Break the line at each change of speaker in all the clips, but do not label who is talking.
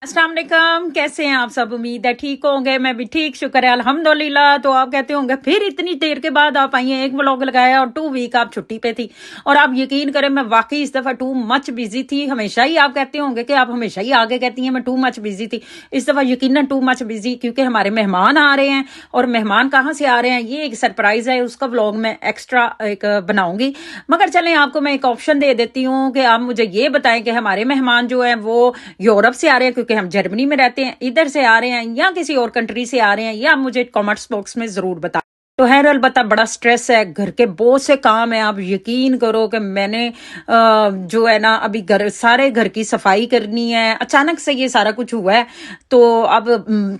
अस्सलाम वालेकुम, कैसे हैं आप सब? उम्मीद है ठीक होंगे। मैं भी ठीक, शुक्र है अल्हम्दुलिल्लाह। तो आप कहते होंगे फिर इतनी देर के बाद आप आई हैं, एक व्लॉग लगाया और 2 वीक आप छुट्टी पे थी। और आप यकीन करें मैं वाकई इस दफ़ा टू मच बिजी थी। हमेशा ही आप कहते होंगे कि आप हमेशा ही आगे कहती हैं मैं टू मच बिजी थी। इस दफ़ा यकीनन टू मच बिजी, क्योंकि हमारे मेहमान आ रहे हैं। और मेहमान कहाँ से आ रहे हैं ये एक सरप्राइज़ है, उसका व्लॉग मैं एक्स्ट्रा एक बनाऊंगी। मगर चलें, आपको मैं एक ऑप्शन दे देती हूँ कि आप मुझे ये बताएं कि हमारे मेहमान जो हैं वो यूरोप से आ रहे हैं, क्योंकि हम जर्मनी में रहते हैं, इधर से आ रहे हैं या किसी और कंट्री से आ रहे हैं, या मुझे कमेंट्स बॉक्स में जरूर बता। तो खैर अलबत्ता बड़ा स्ट्रेस है, घर के बहुत से काम है। आप यकीन करो कि मैंने जो है ना अभी सारे घर की सफाई करनी है। अचानक से ये सारा कुछ हुआ है, तो अब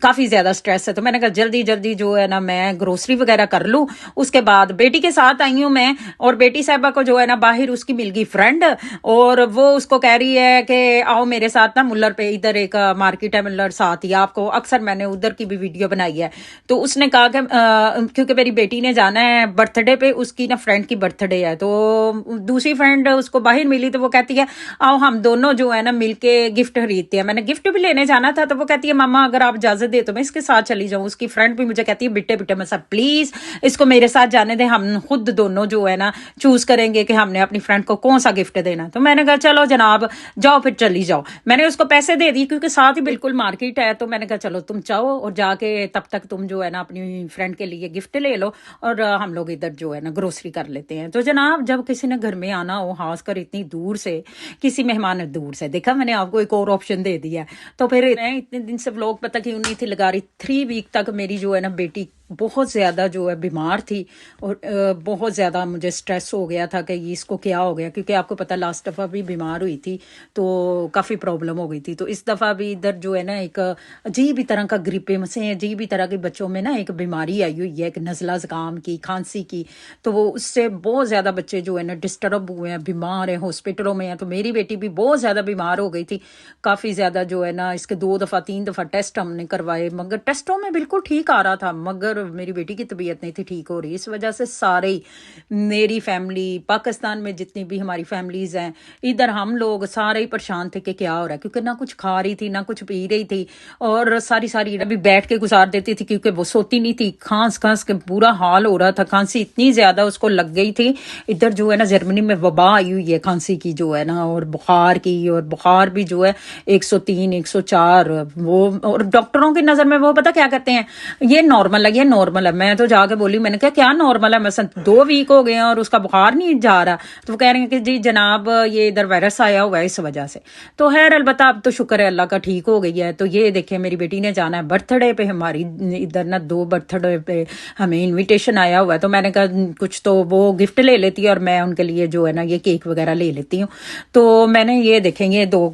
काफ़ी ज़्यादा स्ट्रेस है। तो मैंने कहा जल्दी जल्दी जो है ना मैं ग्रोसरी वगैरह कर लूँ। उसके बाद बेटी के साथ आई हूँ मैं, और बेटी साहिबा को जो है ना बाहर उसकी मिल गई फ्रेंड, और वो उसको कह रही है कि आओ मेरे साथ ना मुल्लर पे, इधर एक मार्केट है मुल्लर साथ ही, आपको अक्सर मैंने उधर की भी वीडियो बनाई है। तो उसने कहा कि क्योंकि मेरी बेटी ने जाना है बर्थडे पे, उसकी ना फ्रेंड की बर्थडे है, तो दूसरी फ्रेंड उसको बाहर मिली, तो वो कहती है आओ हम दोनों जो है ना मिलके गिफ्ट खरीदते हैं। मैंने गिफ्ट भी लेने जाना था, तो वो कहती है मामा अगर आप इजाजत दे तो मैं इसके साथ चली जाऊँ। उसकी फ्रेंड भी मुझे कहती है बिट्टे बिट्टे मैं सब प्लीज इसको मेरे साथ जाने दे, हम खुद दोनों जो है ना चूज करेंगे कि हमने अपनी फ्रेंड को कौन सा गिफ्ट देना। तो मैंने कहा चलो जनाब जाओ फिर चली जाओ। मैंने उसको पैसे दे दिए क्योंकि साथ ही बिल्कुल मार्केट है। तो मैंने कहा चलो तुम जाओ और जाके तब तक तुम जो है ना अपनी फ्रेंड के लिए गिफ्ट ले लो, और हम लोग इधर जो है ना ग्रोसरी कर लेते हैं। तो जनाब जब किसी ने घर में आना हो, खासकर इतनी दूर से, किसी मेहमान ने दूर से देखा, मैंने आपको एक और ऑप्शन दे दिया है। तो फिर मैं इतने दिन से व्लॉग पता क्यों नहीं थी लगा रही। 3 वीक तक मेरी जो है ना बेटी बहुत ज़्यादा जो है बीमार थी, और बहुत ज़्यादा मुझे स्ट्रेस हो गया था कि इसको क्या हो गया, क्योंकि आपको पता लास्ट दफ़ा भी बीमार हुई थी तो काफ़ी प्रॉब्लम हो गई थी। तो इस दफ़ा भी इधर जो है ना एक अजीब ही तरह का ग्रिपेम से अजीब ही तरह के बच्चों में ना एक बीमारी आई हुई है, एक नज़ला ज़ुकाम की, खांसी की। तो वो उससे बहुत ज़्यादा बच्चे जो है ना डिस्टर्ब हुए हैं, बीमार हैं, हॉस्पिटलों में हैं। तो मेरी बेटी भी बहुत ज़्यादा बीमार हो गई थी, काफ़ी ज़्यादा जो है ना इसके 2 दफ़ा 3 दफ़ा टेस्ट हमने करवाए, मगर टेस्टों में बिल्कुल ठीक आ रहा था, मगर मेरी बेटी की तबीयत नहीं थी ठीक हो रही। इस वजह से सारे मेरी फैमिली, पाकिस्तान में जितनी भी हमारी फैमिलीज हैं, इधर हम लोग सारे ही परेशान थे कि क्या हो रहा है, क्योंकि ना कुछ खा रही थी ना कुछ पी रही थी, और सारी सारी अभी बैठ के गुजार देती थी क्योंकि वो सोती नहीं थी। खांस खांस के बुरा हाल हो रहा था, खांसी इतनी ज्यादा उसको लग गई थी। इधर जो है ना जर्मनी में वबा आई हुई है खांसी की जो है ना, और बुखार की, और बुखार भी जो है 103 104 वो, और डॉक्टरों की नजर में वो पता क्या कहते हैं, ये नॉर्मल है, ये नॉर्मल है। मैं तो जाके बोली, मैंने कहा क्या नॉर्मल है, मैं 2 वीक हो गए हैं और उसका बुखार नहीं जा रहा। तो वो कह रहे हैं कि जी जनाब ये इधर वायरस आया हुआ है इस वजह से। तो खैर अलबत्ता अब तो शुक्र है अल्लाह का ठीक हो गई है। तो ये देखिए मेरी बेटी ने जाना है बर्थडे पे, हमारी इधर ना 2 बर्थडे पे हमें इन्विटेशन आया हुआ है। तो मैंने कहा कुछ तो वो गिफ्ट ले लेती है और मैं उनके लिए जो है ना ये केक वगैरह ले लेती हूँ। तो मैंने ये देखेंगे 2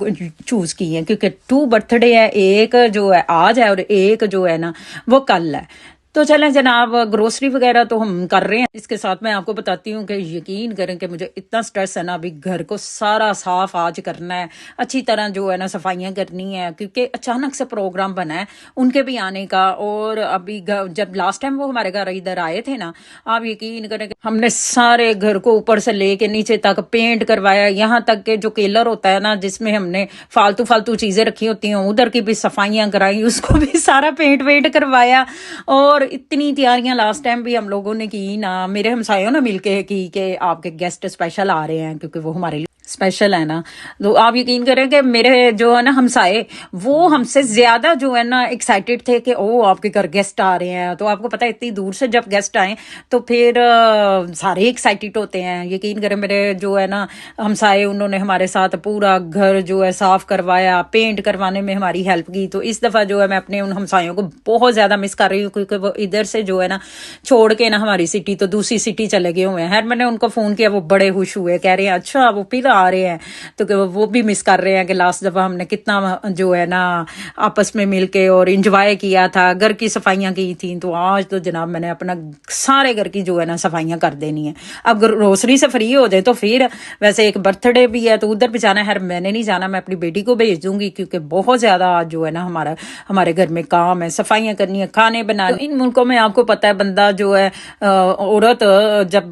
चूज की हैं, क्योंकि 2 बर्थडे है, एक जो है आज है और एक जो है ना वो कल है। तो चलें जनाब ग्रोसरी वगैरह तो हम कर रहे हैं। इसके साथ मैं आपको बताती हूँ कि यकीन करें कि मुझे इतना स्ट्रेस है ना, अभी घर को सारा साफ आज करना है, अच्छी तरह जो है ना सफाइयाँ करनी है, क्योंकि अचानक से प्रोग्राम बना है उनके भी आने का। और अभी जब लास्ट टाइम वो हमारे घर इधर आए थे ना, आप यकीन करें कि हमने सारे घर को ऊपर से लेके नीचे तक पेंट करवाया, यहाँ तक के जो केलर होता है ना जिसमें हमने फालतू फालतू चीजें रखी होती हैं उधर की भी सफाइयाँ कराई, उसको भी सारा पेंट वेंट करवाया। और इतनी तैयारियां लास्ट टाइम भी हम लोगों ने की ना, मेरे हमसायों ने मिलके की कि आपके गेस्ट स्पेशल आ रहे हैं, क्योंकि वो हमारे लिए स्पेशल है ना। तो आप यकीन करें कि मेरे जो है ना हमसाए वो हमसे ज्यादा जो है ना एक्साइटेड थे कि ओ आपके घर गेस्ट आ रहे हैं। तो आपको पता है इतनी दूर से जब गेस्ट आए तो फिर सारे एक्साइटेड होते हैं। यकीन करें मेरे जो है ना हमसाए, उन्होंने हमारे साथ पूरा घर जो है साफ करवाया, पेंट करवाने में हमारी हेल्प की। तो इस दफा जो है मैं अपने उन हमसायों को बहुत ज्यादा मिस कर रही हूँ, क्योंकि वो इधर से जो है ना छोड़ के ना हमारी सिटी तो दूसरी सिटी चले गए हुए हैं। मैंने उनको फोन किया, वो बड़े खुश हुए, कह रहे हैं अच्छा वो फिर आ रहे हैं। तो वो भी मिस कर रहे हैं कि लास्ट दफा हमने कितना जो है ना आपस में मिलके और इंजॉय किया था, घर की सफाइयां की थी। तो आज तो जनाब मैंने अपना सारे घर की जो है ना सफाइयां कर देनी है। अब ग्रोसरी से फ्री हो जाए तो फिर वैसे एक बर्थडे भी है तो उधर भी जाना है। मैंने नहीं जाना, मैं अपनी बेटी को भेज दूंगी, क्योंकि बहुत ज्यादा आज जो है ना हमारे घर में काम है, सफाइयां करनी है, खाने बनाने। तो इन मुल्कों में आपको पता है बंदा जो है औरत जब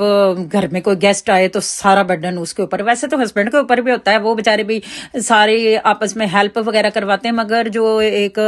घर में कोई गेस्ट आए तो सारा बर्डन उसके ऊपर। वैसे तो हस्बैंड के ऊपर भी होता है, वो बेचारे भी सारे आपस में हेल्प वगैरह करवाते हैं, मगर जो एक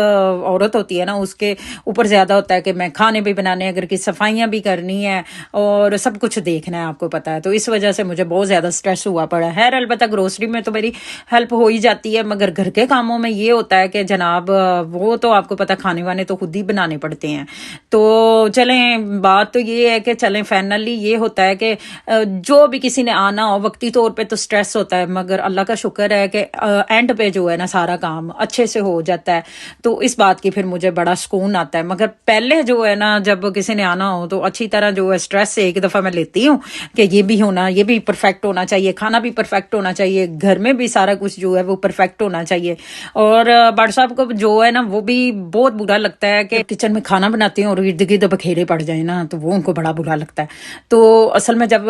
औरत होती है ना उसके ऊपर ज़्यादा होता है कि मैं खाने भी बनाने, अगर की सफाइयाँ भी करनी है और सब कुछ देखना है, आपको पता है। तो इस वजह से मुझे बहुत ज़्यादा स्ट्रेस हुआ पड़ा है। अलबत्ता ग्रोसरी में तो मेरी हेल्प हो ही जाती है, मगर घर के कामों में ये होता है कि जनाब वो तो आपको पता, खाने वाने तो खुद ही बनाने पड़ते हैं। तो चलें, बात तो ये है कि चलें फाइनली ये होता है कि जो भी किसी ने आना हो वक्ती तौर पे तो स्ट्रेस होता है, मगर अल्लाह का शुक्र है कि एंड पे जो है ना सारा काम अच्छे से हो जाता है। तो इस बात की फिर मुझे बड़ा सुकून आता है। मगर पहले जो है ना जब किसी ने आना हो तो अच्छी तरह जो है स्ट्रेस से एक दफ़ा मैं लेती हूँ कि ये भी होना, ये भी परफेक्ट होना चाहिए, खाना भी परफेक्ट होना चाहिए, घर में भी सारा कुछ जो है वो परफेक्ट होना चाहिए। और बड़ साहब को जो है ना वो भी बहुत बुरा लगता है कि किचन में खाना बनाते हैं और इर्द गिर्द बखेरे पड़ जाए ना, तो वो उनको बड़ा बुरा लगता है। तो असल में जब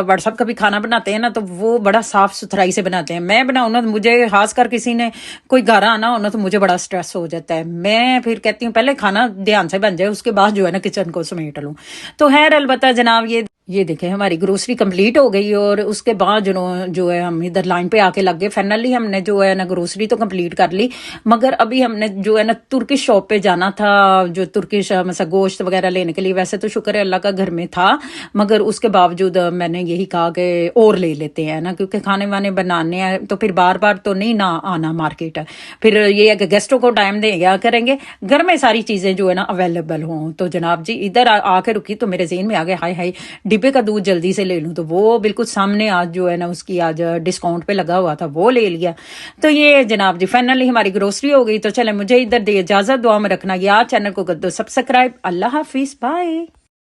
बड़ साहब कभी खाना बनाते हैं ना तो वो बड़ा साफ सुथराई से बनाते हैं। मैं बनाऊँ ना, मुझे खास कर किसी ने कोई घर आना हो ना तो मुझे बड़ा स्ट्रेस हो जाता है। मैं फिर कहती हूँ पहले खाना ध्यान से बन जाए, उसके बाद जो है ना किचन को समेट लूँ। तो खैर अलबत्ता जनाब ये देखें हमारी ग्रोसरी कंप्लीट हो गई और उसके बाद जो है हम इधर लाइन पे आके लग गए। फाइनली हमने जो है ना ग्रोसरी तो कंप्लीट कर ली, मगर अभी हमने जो है ना तुर्किश शॉप पे जाना था, जो तुर्किश मतलब गोश्त वगैरह लेने के लिए। वैसे तो शुक्र है अल्लाह का घर में था, मगर उसके बावजूद मैंने यही कहा कि और ले लेते हैं ना, क्योंकि खाने वाने बनाने हैं तो फिर बार बार तो नहीं ना आना मार्केट। फिर ये है कि गेस्टों को टाइम दें क्या करेंगे, घर में सारी चीज़ें जो है ना अवेलेबल हों। तो जनाब जी इधर आके रुकी तो मेरे ज़हन में आ गया हाय हाय डिब्बे का दूध जल्दी से ले लूं, तो वो बिल्कुल सामने आज जो है ना उसकी आज डिस्काउंट पे लगा हुआ था, वो ले लिया। तो ये जनाब जी फाइनली हमारी ग्रोसरी हो गई। तो चले मुझे इधर दे इजाजत, दुआ में रखना यार, चैनल को कर दो सब्सक्राइब। अल्लाह हाफिज, बाय।